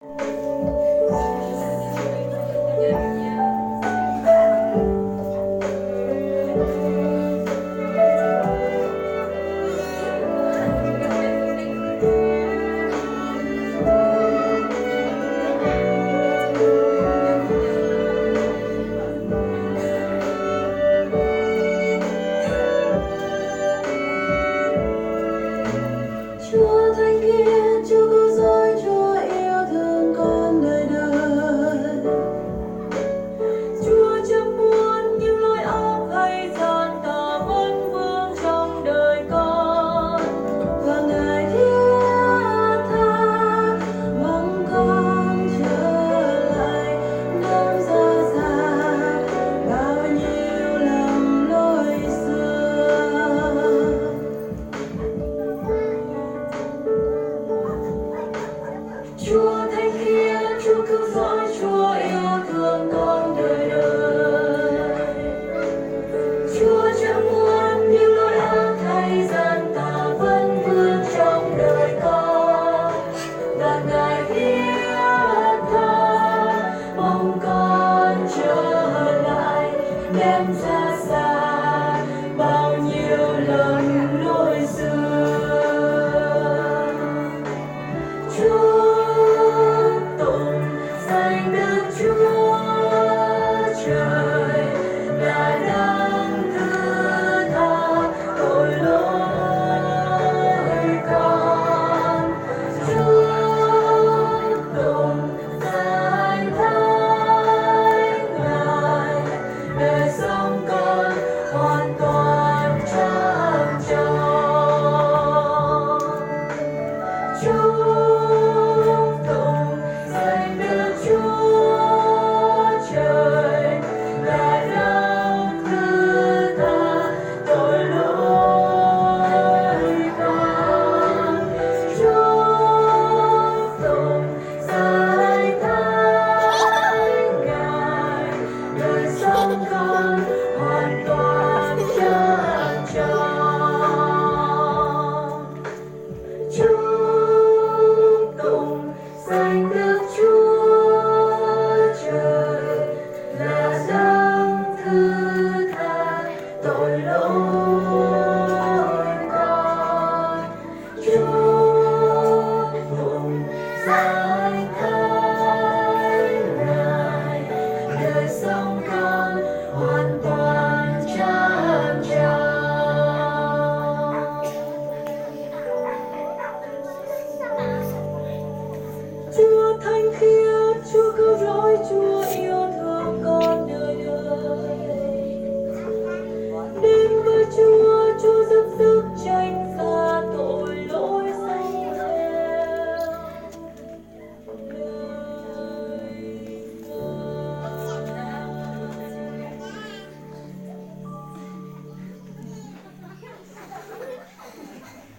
Chúa thánh khiết, Chúa cứu rỗi, Chúa yêu thương con đời đời. Chúa chẳng muốn những lối ác hay gian tà vẫn vương trong đời con, và Ngài thiết tha mong con trở lại năm ra xa bao nhiêu lầm lỗi xưa. Chúa thánh khiết, Chúa cứu rỗi, Chúa yêu thương con đời đời. Chúa chẳng muốn những lối ác hay gian tà vẫn vương trong đời con, và Ngài thiết tha mong con trở lại đem ra xa bao nhiêu lầm lỗi xưa. Chúa tụng danh Đức Chúa Trời là đấng thứ tha tội lỗi con. Chúa tụng danh Thánh Ngài, đời sống con hoàn toàn trao trọn. Chúa tụng danh Đức Chúa Trời là đấng thứ tha tội lỗi con. Chúa tụng danh Thánh Ngài, đời sống con hoàn toàn trao trọn. Chúa tụng danh Đức Chúa Trời là đấng thứ tha tội lỗi con. Chúa tụng danh Thánh Ngài, đời sống con hoàn toàn trao trọn. Chúa thánh khiết, Chúa cứu rỗi, Chúa